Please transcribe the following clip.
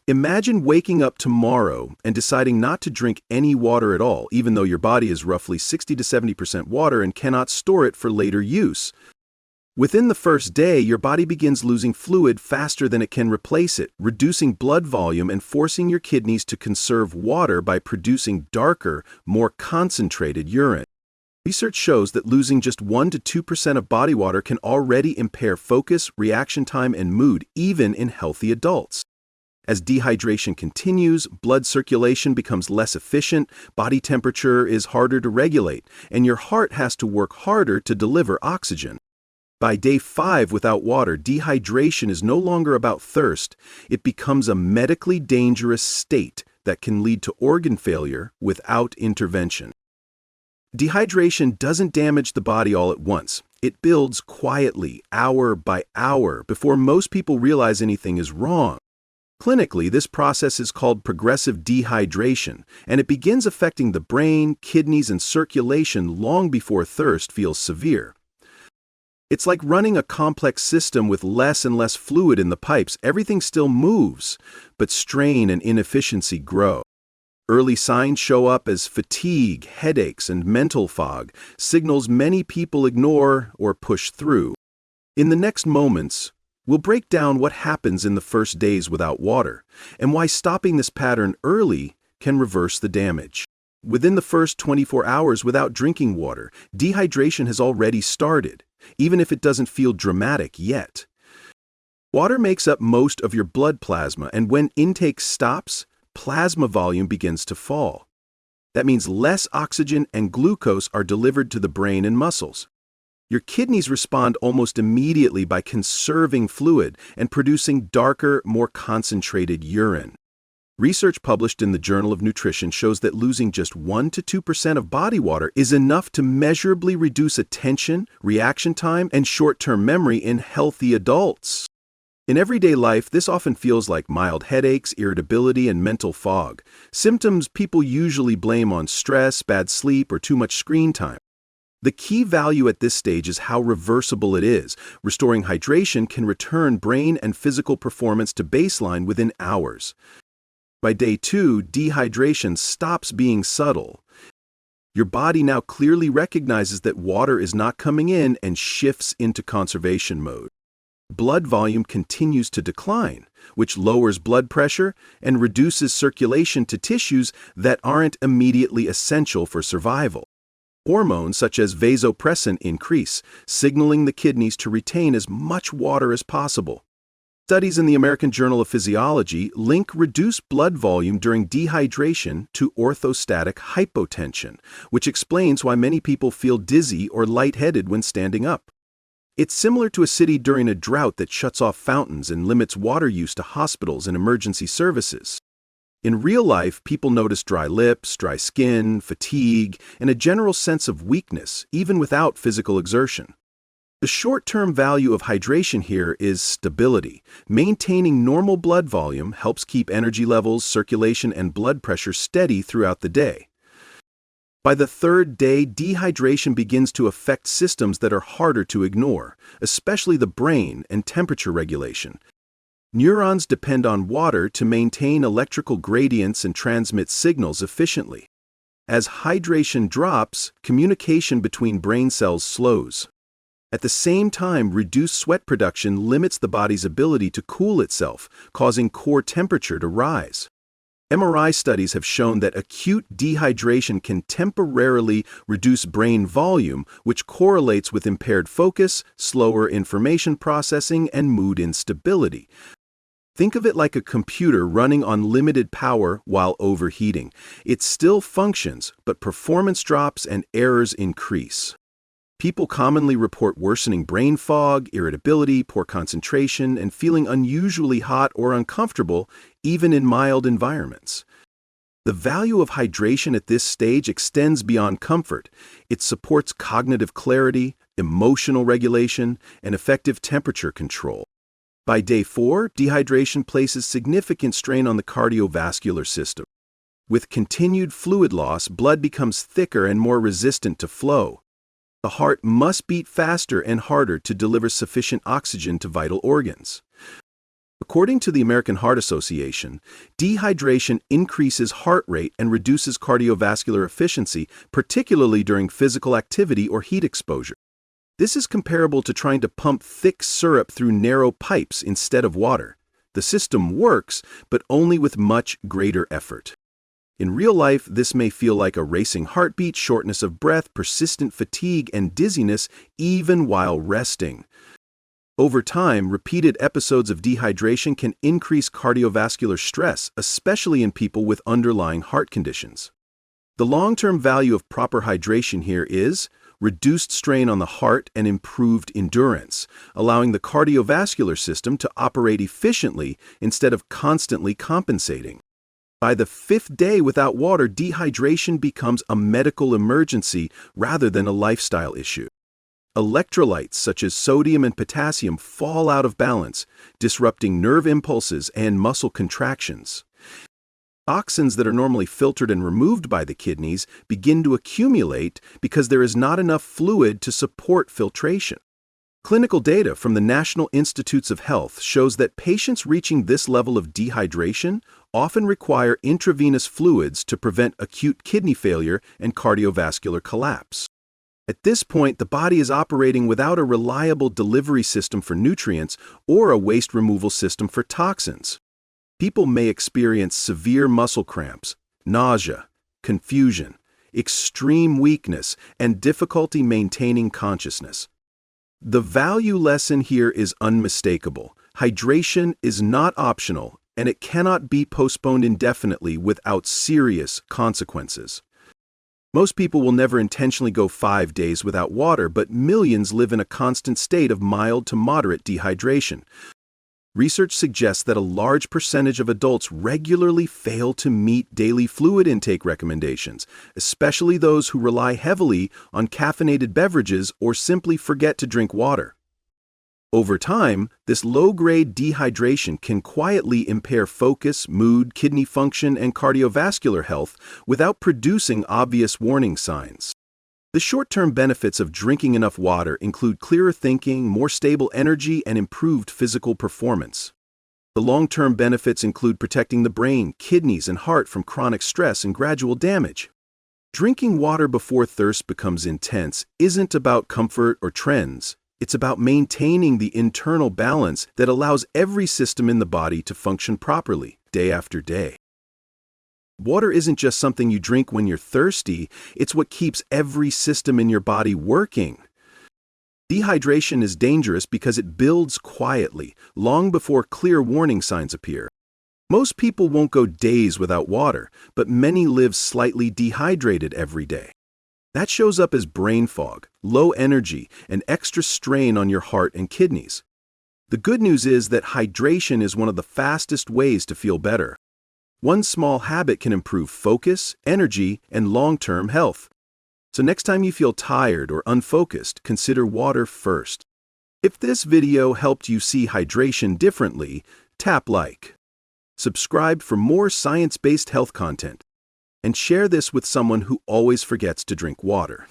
Imagine waking up tomorrow and deciding not to drink any water at all, even though your body is roughly 60 to 70% water and cannot store it for later use. Within the first day, your body begins losing fluid faster than it can replace it, reducing blood volume and forcing your kidneys to conserve water by producing darker, more concentrated urine. Research shows that losing just 1 to 2% of body water can already impair focus, reaction time, and mood, even in healthy adults. As dehydration continues, blood circulation becomes less efficient, body temperature is harder to regulate, and your heart has to work harder to deliver oxygen. By day 5 without water, dehydration is no longer about thirst. It becomes a medically dangerous state that can lead to organ failure without intervention. Dehydration doesn't damage the body all at once. It builds quietly, hour by hour, before most people realize anything is wrong. Clinically, this process is called progressive dehydration, and it begins affecting the brain, kidneys, and circulation long before thirst feels severe. It's like running a complex system with less and less fluid in the pipes. Everything still moves, but strain and inefficiency grow. Early signs show up as fatigue, headaches, and mental fog, signals many people ignore or push through. In the next moments, we'll break down what happens in the first days without water, and why stopping this pattern early can reverse the damage. Within the first 24 hours without drinking water, dehydration has already started, even if it doesn't feel dramatic yet. Water makes up most of your blood plasma, and when intake stops, plasma volume begins to fall. That means less oxygen and glucose are delivered to the brain and muscles. Your kidneys respond almost immediately by conserving fluid and producing darker, more concentrated urine. Research published in the Journal of Nutrition shows that losing just 1 to 2% of body water is enough to measurably reduce attention, reaction time, and short-term memory in healthy adults. In everyday life, this often feels like mild headaches, irritability, and mental fog, symptoms people usually blame on stress, bad sleep, or too much screen time. The key value at this stage is how reversible it is. Restoring hydration can return brain and physical performance to baseline within hours. By day 2, dehydration stops being subtle. Your body now clearly recognizes that water is not coming in and shifts into conservation mode. Blood volume continues to decline, which lowers blood pressure and reduces circulation to tissues that aren't immediately essential for survival. Hormones such as vasopressin increase, signaling the kidneys to retain as much water as possible. Studies in the American Journal of Physiology link reduced blood volume during dehydration to orthostatic hypotension, which explains why many people feel dizzy or lightheaded when standing up. It's similar to a city during a drought that shuts off fountains and limits water use to hospitals and emergency services. In real life, people notice dry lips, dry skin, fatigue, and a general sense of weakness, even without physical exertion. The short-term value of hydration here is stability. Maintaining normal blood volume helps keep energy levels, circulation, and blood pressure steady throughout the day. By the third day, dehydration begins to affect systems that are harder to ignore, especially the brain and temperature regulation. Neurons depend on water to maintain electrical gradients and transmit signals efficiently. As hydration drops, communication between brain cells slows. At the same time, reduced sweat production limits the body's ability to cool itself, causing core temperature to rise. MRI studies have shown that acute dehydration can temporarily reduce brain volume, which correlates with impaired focus, slower information processing, and mood instability. Think of it like a computer running on limited power while overheating. It still functions, but performance drops and errors increase. People commonly report worsening brain fog, irritability, poor concentration, and feeling unusually hot or uncomfortable, even in mild environments. The value of hydration at this stage extends beyond comfort. It supports cognitive clarity, emotional regulation, and effective temperature control. By day 4, dehydration places significant strain on the cardiovascular system. With continued fluid loss, blood becomes thicker and more resistant to flow. The heart must beat faster and harder to deliver sufficient oxygen to vital organs. According to the American Heart Association, dehydration increases heart rate and reduces cardiovascular efficiency, particularly during physical activity or heat exposure. This is comparable to trying to pump thick syrup through narrow pipes instead of water. The system works, but only with much greater effort. In real life, this may feel like a racing heartbeat, shortness of breath, persistent fatigue, and dizziness, even while resting. Over time, repeated episodes of dehydration can increase cardiovascular stress, especially in people with underlying heart conditions. The long-term value of proper hydration here is reduced strain on the heart and improved endurance, allowing the cardiovascular system to operate efficiently instead of constantly compensating. By the 5th day without water, dehydration becomes a medical emergency rather than a lifestyle issue. Electrolytes such as sodium and potassium fall out of balance, disrupting nerve impulses and muscle contractions. Toxins that are normally filtered and removed by the kidneys begin to accumulate because there is not enough fluid to support filtration. Clinical data from the National Institutes of Health shows that patients reaching this level of dehydration often require intravenous fluids to prevent acute kidney failure and cardiovascular collapse. At this point, the body is operating without a reliable delivery system for nutrients or a waste removal system for toxins. People may experience severe muscle cramps, nausea, confusion, extreme weakness, and difficulty maintaining consciousness. The value lesson here is unmistakable. Hydration is not optional, and it cannot be postponed indefinitely without serious consequences. Most people will never intentionally go 5 days without water, but millions live in a constant state of mild to moderate dehydration. Research suggests that a large percentage of adults regularly fail to meet daily fluid intake recommendations, especially those who rely heavily on caffeinated beverages or simply forget to drink water. Over time, this low-grade dehydration can quietly impair focus, mood, kidney function, and cardiovascular health without producing obvious warning signs. The short-term benefits of drinking enough water include clearer thinking, more stable energy, and improved physical performance. The long-term benefits include protecting the brain, kidneys, and heart from chronic stress and gradual damage. Drinking water before thirst becomes intense isn't about comfort or trends. It's about maintaining the internal balance that allows every system in the body to function properly, day after day. Water isn't just something you drink when you're thirsty, it's what keeps every system in your body working. Dehydration is dangerous because it builds quietly, long before clear warning signs appear. Most people won't go days without water, but many live slightly dehydrated every day. That shows up as brain fog, low energy, and extra strain on your heart and kidneys. The good news is that hydration is one of the fastest ways to feel better. One small habit can improve focus, energy, and long-term health. So next time you feel tired or unfocused, consider water first. If this video helped you see hydration differently, tap like. Subscribe for more science-based health content. And share this with someone who always forgets to drink water.